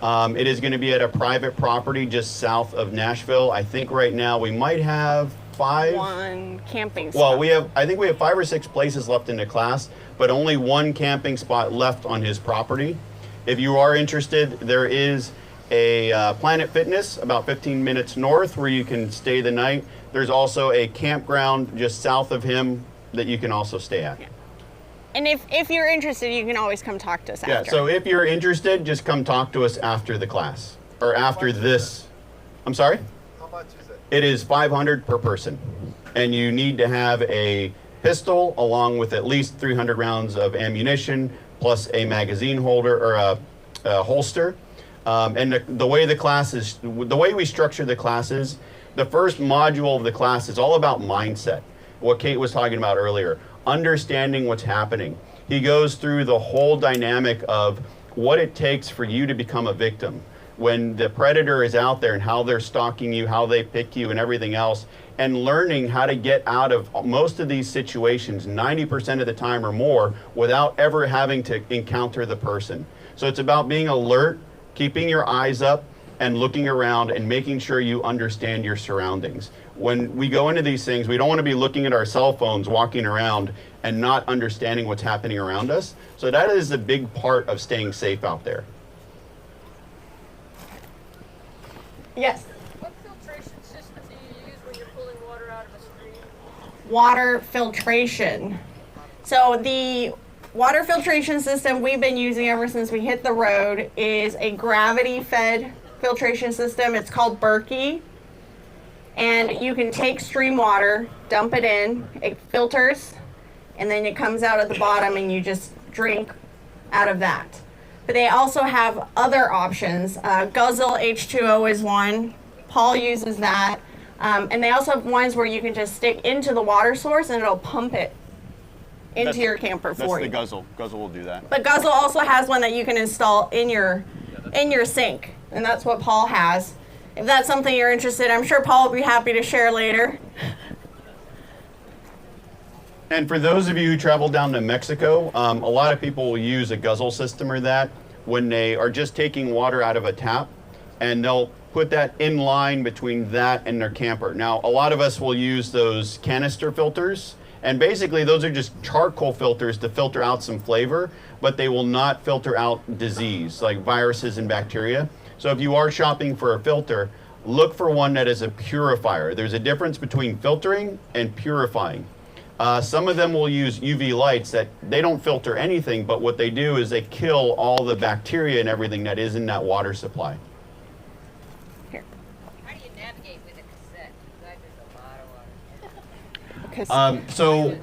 It is going to be at a private property just south of Nashville. I think right now we might have 5. One camping spot. Well, I think we have 5 or 6 places left in the class, but only one camping spot left on his property. If you are interested, there is a Planet Fitness about 15 minutes north where you can stay the night. There's also a campground just south of him that you can also stay at. Yeah. And if you're interested, you can always come talk to us after. Yeah, so if you're interested, just come talk to us after the class or after this. I'm sorry? How much is it? It is $500 per person. And you need to have a pistol along with at least 300 rounds of ammunition plus a magazine holder or a holster. And the way the class is, the way we structure the classes, the first module of the class is all about mindset. What Kate was talking about earlier, understanding what's happening. He goes through the whole dynamic of what it takes for you to become a victim. When the predator is out there and how they're stalking you, how they pick you and everything else, and learning how to get out of most of these situations 90% of the time or more without ever having to encounter the person. So it's about being alert, keeping your eyes up, and looking around and making sure you understand your surroundings. When we go into these things, we don't want to be looking at our cell phones, walking around, and not understanding what's happening around us. So that is a big part of staying safe out there. Yes. What filtration system do you use when you're pulling water out of a stream? Water filtration. So the water filtration system we've been using ever since we hit the road is a gravity-fed filtration system. It's called Berkey. And you can take stream water, dump it in, it filters, and then it comes out at the bottom and you just drink out of that. But they also have other options. Guzzle H2O is one. Paul uses that. And they also have ones where you can just stick into the water source and it'll pump it into your camper for you. Guzzle. Guzzle will do that. But Guzzle also has one that you can install in your sink, and that's what Paul has. If that's something you're interested in, I'm sure Paul will be happy to share later. And for those of you who travel down to Mexico, a lot of people will use a guzzle system or that when they are just taking water out of a tap, and they'll put that in line between that and their camper. Now, a lot of us will use those canister filters, and basically those are just charcoal filters to filter out some flavor, but they will not filter out disease like viruses and bacteria. So if you are shopping for a filter, look for one that is a purifier. There's a difference between filtering and purifying. Some of them will use UV lights that they don't filter anything, but what they do is they kill all the bacteria and everything that is in that water supply. Here. How do you navigate So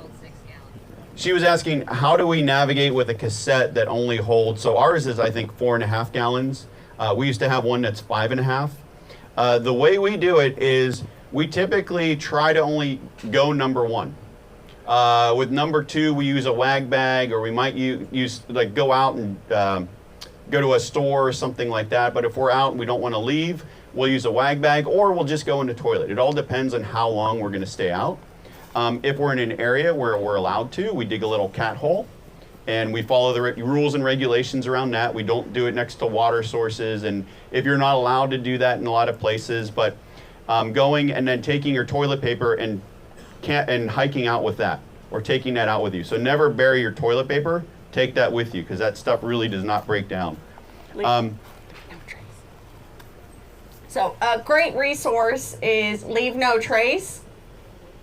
she was asking, how do we navigate with a cassette that only holds, so ours is I think 4.5 gallons. We used to have one that's 5.5. The way we do it is we typically try to only go number one. With number two, we use a wag bag, or we might use like go out and go to a store or something like that. But if we're out and we don't want to leave, we'll use a wag bag, or we'll just go in the toilet. It all depends on how long we're going to stay out. If we're in an area where we're allowed to, we dig a little cat hole, and we follow the rules and regulations around that. We don't do it next to water sources, and if you're not allowed to do that in a lot of places, but going and then taking your toilet paper and hiking out with that, or taking that out with you. So never bury your toilet paper. Take that with you, because that stuff really does not break down. So a great resource is Leave No Trace.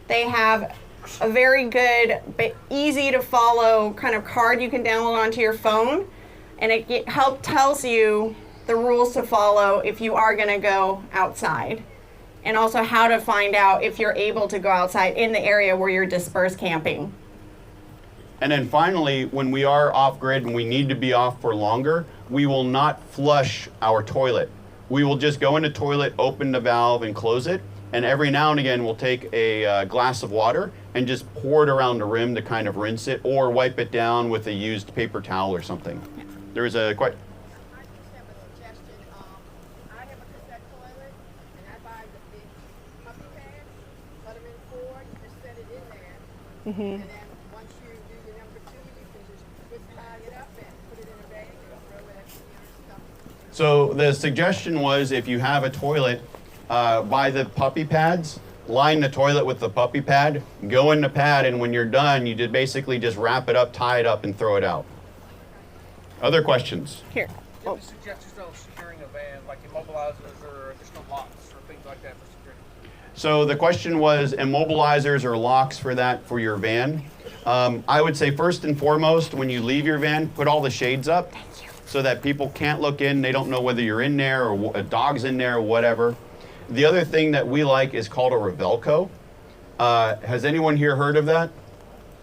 They have a very good, but easy to follow kind of card you can download onto your phone, and it tells you the rules to follow if you are going to go outside, and also how to find out if you're able to go outside in the area where you're dispersed camping. And then finally, when we are off grid and we need to be off for longer, we will not flush our toilet. We will just go in the toilet, open the valve, and close it. And every now and again, we'll take a glass of water and just pour it around the rim to kind of rinse it, or wipe it down with a used paper towel or something. There is a quite. I just have a suggestion. I have a cassette toilet, and I buy the big puppy pads, put them in 4, you just set it in there, and then once you do your number 2, you can just twist tie it up and put it in a bag and throw it in your stuff. So the suggestion was, if you have a toilet, buy the puppy pads, line the toilet with the puppy pad, go in the pad, and when you're done, you basically just wrap it up, tie it up, and throw it out. Other questions? Here. Any suggestions on securing a van, like immobilizers or additional locks or things like that for security? So the question was immobilizers or locks for that for your van. I would say first and foremost, when you leave your van, put all the shades up so that people can't look in. They don't know whether you're in there or a dog's in there or whatever. The other thing that we like is called a Revelco. Has anyone here heard of that?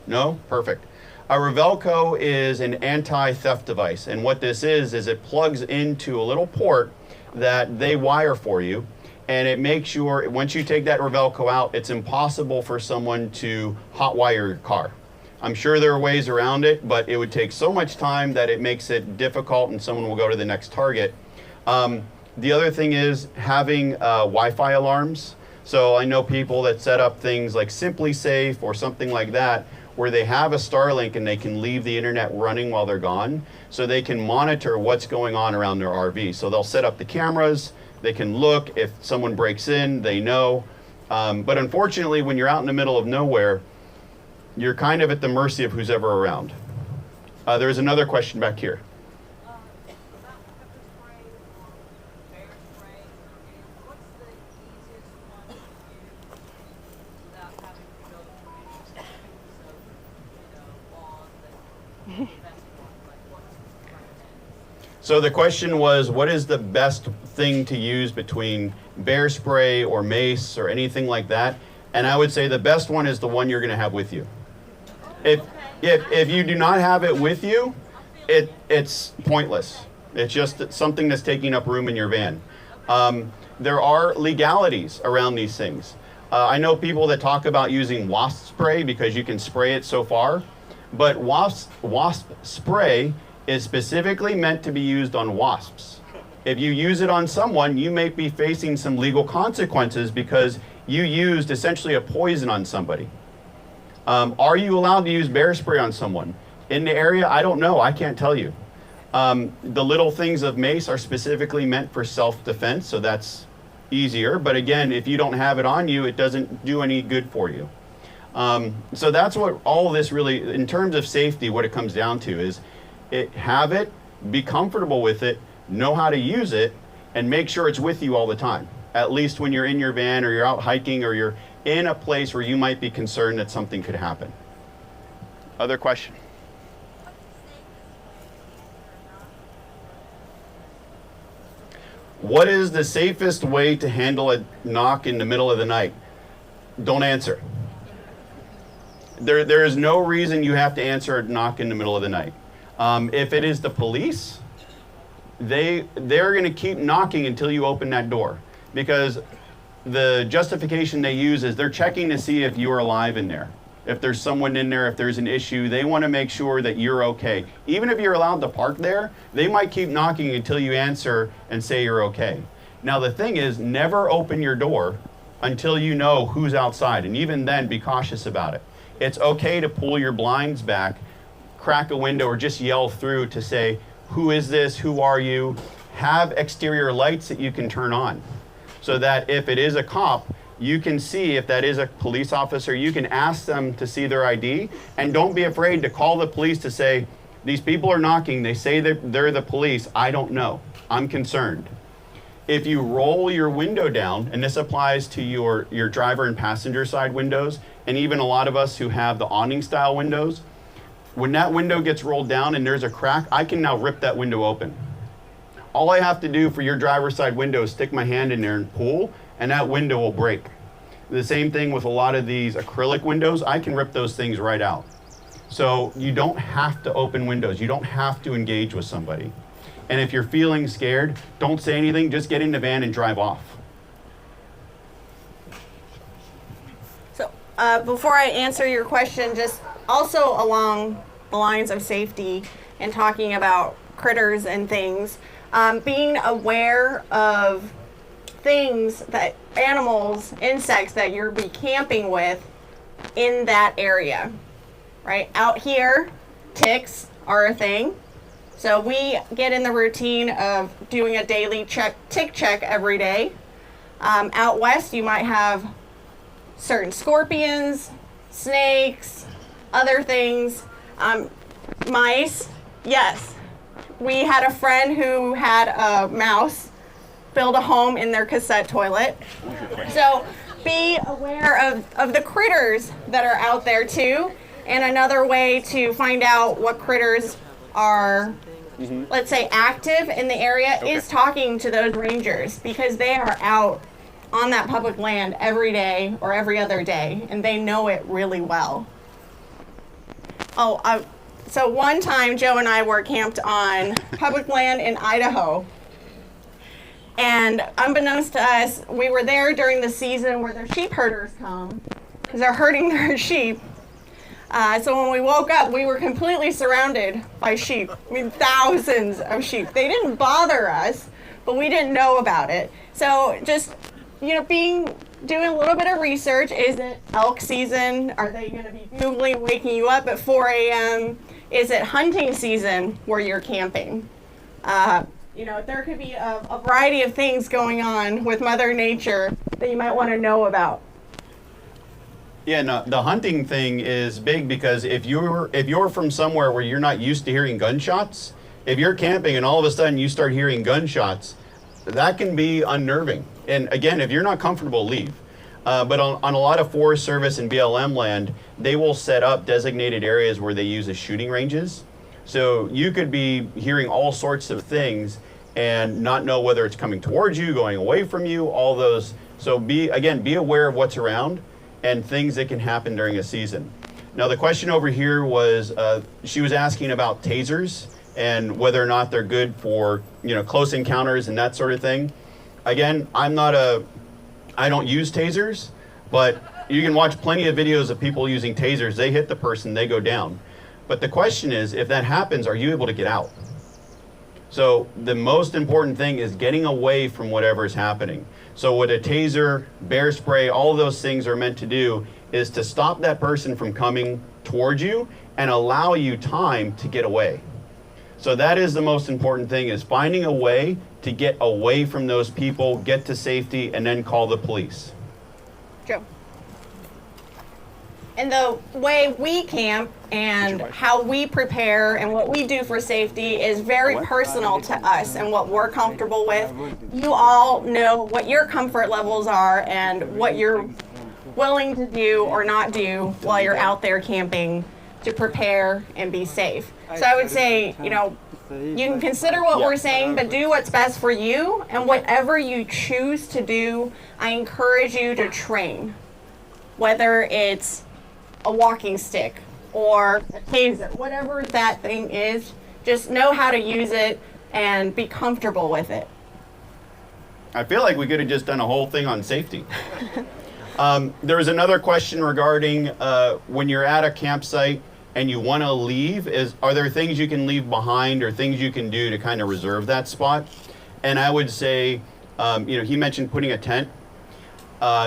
No? Perfect. A Revelco is an anti-theft device, and what this is it plugs into a little port that they wire for you, and it makes sure once you take that Revelco out, it's impossible for someone to hotwire your car. I'm sure there are ways around it, but it would take so much time that it makes it difficult, and someone will go to the next target. The other thing is having Wi-Fi alarms. So I know people that set up things like Simply Safe or something like that, where they have a Starlink and they can leave the internet running while they're gone, so they can monitor what's going on around their RV. So they'll set up the cameras, they can look, if someone breaks in, they know. But unfortunately, when you're out in the middle of nowhere, you're kind of at the mercy of who's ever around. There's another question back here. So the question was, what is the best thing to use between bear spray or mace or anything like that? And I would say the best one is the one you're going to have with you. If you do not have it with you, it's pointless. It's just something that's taking up room in your van. There are legalities around these things. I know people that talk about using wasp spray because you can spray it so far, but wasp spray is specifically meant to be used on wasps. If you use it on someone, you may be facing some legal consequences because you used essentially a poison on somebody. Are you allowed to use bear spray on someone? In the area, I don't know, I can't tell you. The little things of mace are specifically meant for self-defense, so that's easier. But again, if you don't have it on you, it doesn't do any good for you. So that's what all of this really, in terms of safety, what it comes down to is have it, be comfortable with it, know how to use it, and make sure it's with you all the time. At least when you're in your van or you're out hiking or you're in a place where you might be concerned that something could happen. Other question? What is the safest way to handle a knock in the middle of the night? Don't answer. there is no reason you have to answer a knock in the middle of the night. If it is the police, they're going to keep knocking until you open that door, because the justification they use is they're checking to see if you are alive in there. If there's someone in there, if there's an issue, they want to make sure that you're okay. Even if you're allowed to park there, they might keep knocking until you answer and say you're okay. Now the thing is, never open your door until you know who's outside, and even then be cautious about it. It's okay to pull your blinds back, crack a window, or just yell through to say, who is this, who are you? Have exterior lights that you can turn on, so that if it is a cop, you can see if that is a police officer, you can ask them to see their ID, and don't be afraid to call the police to say, these people are knocking, they say that they're the police, I don't know, I'm concerned. If you roll your window down, and this applies to your driver and passenger side windows, and even a lot of us who have the awning style windows, when that window gets rolled down and there's a crack, I can now rip that window open. All I have to do for your driver's side window is stick my hand in there and pull, and that window will break. The same thing with a lot of these acrylic windows, I can rip those things right out. So you don't have to open windows, you don't have to engage with somebody. And if you're feeling scared, don't say anything, just get in the van and drive off. So before I answer your question, just also along the lines of safety and talking about critters and things, being aware of things that animals, insects that you'll be camping with in that area, right? Out here, ticks are a thing. So we get in the routine of doing a daily tick check every day. Out west, you might have certain scorpions, snakes, other things, mice. Yes, we had a friend who had a mouse build a home in their cassette toilet. So be aware of the critters that are out there too. And another way to find out what critters are, let's say, active in the area is talking to those rangers, because they are out on that public land every day or every other day, and they know it really well. So one time Joe and I were camped on public land in Idaho, and unbeknownst to us, we were there during the season where the sheep herders come, because they're herding their sheep. So when we woke up, we were completely surrounded by sheep. I mean, thousands of sheep. They didn't bother us, but we didn't know about it. So just, doing a little bit of research. Is it elk season? Are they going to be googling, waking you up at 4 a.m.? Is it hunting season where you're camping? There could be a variety of things going on with Mother Nature that you might want to know about. Yeah, no, the hunting thing is big, because if you're from somewhere where you're not used to hearing gunshots, if you're camping and all of a sudden you start hearing gunshots, that can be unnerving. And again, if you're not comfortable, leave. But on a lot of Forest Service and BLM land, they will set up designated areas where they use as shooting ranges. So you could be hearing all sorts of things and not know whether it's coming towards you, going away from you, all those. So be aware of what's around and things that can happen during a season. Now the question over here was, she was asking about tasers and whether or not they're good for, close encounters and that sort of thing. Again, I don't use tasers, but you can watch plenty of videos of people using tasers. They hit the person, they go down. But the question is, if that happens, are you able to get out? So the most important thing is getting away from whatever is happening. So what a taser, bear spray, all of those things are meant to do is to stop that person from coming towards you and allow you time to get away. So that is the most important thing, is finding a way to get away from those people, get to safety, and then call the police. Joe. And the way we camp and how we prepare and what we do for safety is very personal to us and what we're comfortable with. You all know what your comfort levels are and what you're willing to do or not do while you're out there camping to prepare and be safe. So I would say, you can consider what we're saying, but do what's best for you. And whatever you choose to do, I encourage you to train. Whether it's a walking stick or a taser, whatever that thing is, just know how to use it and be comfortable with it. I feel like we could have just done a whole thing on safety. There was another question regarding when you're at a campsite and you want to leave, are there things you can leave behind or things you can do to kind of reserve that spot? And I would say, he mentioned putting a tent.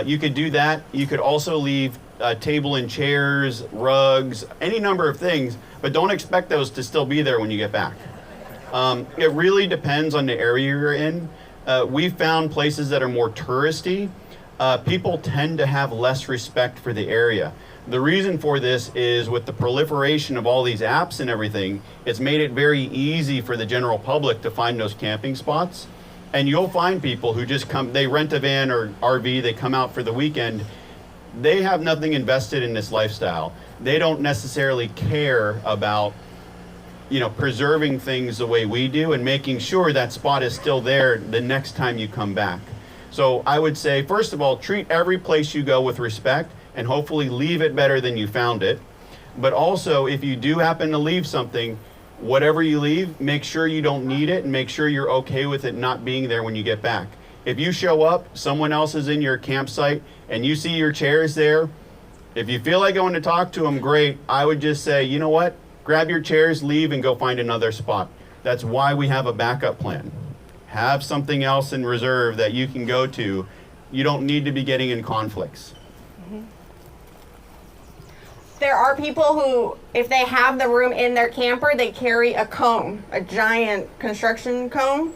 You could do that. You could also leave a table and chairs, rugs, any number of things, but don't expect those to still be there when you get back. It really depends on the area you're in. We've found places that are more touristy, people tend to have less respect for the area. The reason for this is with the proliferation of all these apps and everything, it's made it very easy for the general public to find those camping spots. And you'll find people who just come, they rent a van or RV, they come out for the weekend. They have nothing invested in this lifestyle. They don't necessarily care about, preserving things the way we do and making sure that spot is still there the next time you come back. So I would say, first of all, treat every place you go with respect and hopefully leave it better than you found it. But also, if you do happen to leave something, whatever you leave, make sure you don't need it and make sure you're okay with it not being there when you get back. If you show up, someone else is in your campsite and you see your chairs there, if you feel like going to talk to them, great. I would just say, you know what? Grab your chairs, leave, and go find another spot. That's why we have a backup plan. Have something else in reserve that you can go to. You don't need to be getting in conflicts. There are people who, if they have the room in their camper, they carry a cone, a giant construction cone,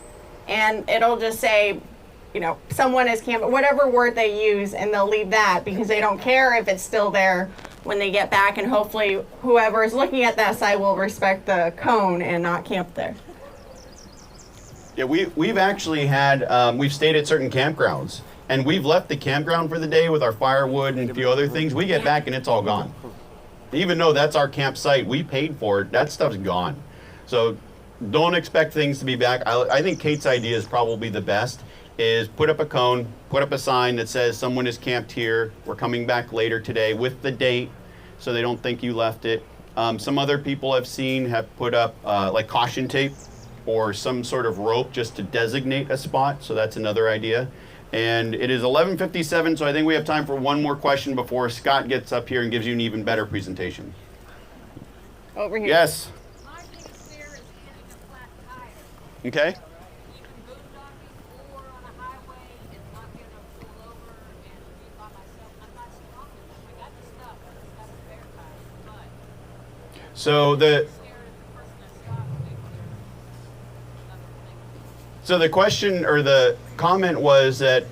and it'll just say, someone is camping, whatever word they use, and they'll leave that because they don't care if it's still there when they get back, and hopefully whoever is looking at that site will respect the cone and not camp there. Yeah, we've actually had, we've stayed at certain campgrounds, and we've left the campground for the day with our firewood and a few other things. We get back and it's all gone. Even though that's our campsite, we paid for it, that stuff's gone. So don't expect things to be back. I think Kate's idea is probably the best, is put up a cone, put up a sign that says someone is camped here, we're coming back later today with the date so they don't think you left it. Some other people I've seen have put up like caution tape or some sort of rope just to designate a spot, so that's another idea. And it is 11:57, so I think we have time for one more question before Scott gets up here and gives you an even better presentation. Over here. Yes. My biggest fear is getting a flat tire. Okay. Even boondocking or on a highway and not being able to pull over and be by myself. I'm not strong enough. I got the stuff, I just got a spare tire. But So I'm scared of the person that stops me if there's another thing. So the question or the comment was that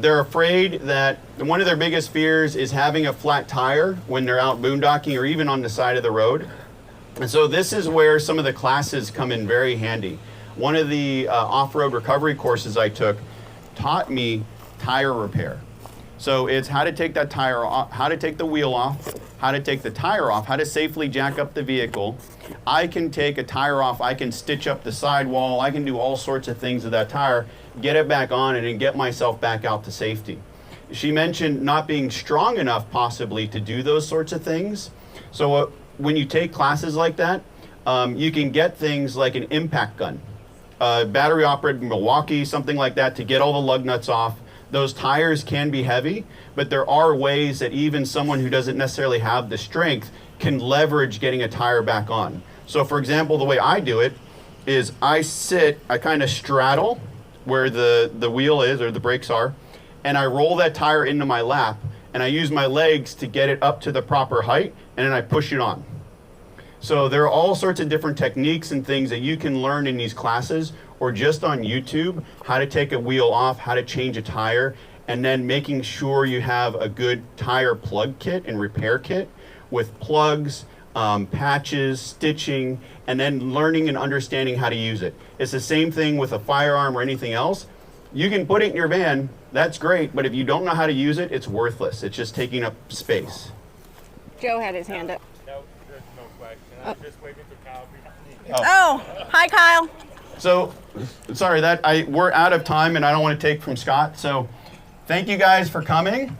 they're afraid that one of their biggest fears is having a flat tire when they're out boondocking or even on the side of the road. And so this is where some of the classes come in very handy. One of the off-road recovery courses I took taught me tire repair. So it's how to take that tire off, how to take the wheel off, how to take the tire off, how to safely jack up the vehicle. I can take a tire off, I can stitch up the sidewall, I can do all sorts of things with that tire, get it back on it and get myself back out to safety. She mentioned not being strong enough possibly to do those sorts of things. So when you take classes like that, you can get things like an impact gun, battery operated Milwaukee, something like that to get all the lug nuts off. Those tires can be heavy, but there are ways that even someone who doesn't necessarily have the strength can leverage getting a tire back on. So for example, the way I do it is I kind of straddle where the wheel is or the brakes are, and I roll that tire into my lap, and I use my legs to get it up to the proper height, and then I push it on. So there are all sorts of different techniques and things that you can learn in these classes or just on YouTube, how to take a wheel off, how to change a tire, and then making sure you have a good tire plug kit and repair kit with plugs, patches, stitching, and then learning and understanding how to use it. It's the same thing with a firearm or anything else. You can put it in your van, that's great, but if you don't know how to use it, it's worthless. It's just taking up space. Joe had his hand up. No, there's no question. I'm just waiting for Kyle behind me. Oh, hi Kyle. So, sorry we're out of time and I don't want to take from Scott. So, thank you guys for coming.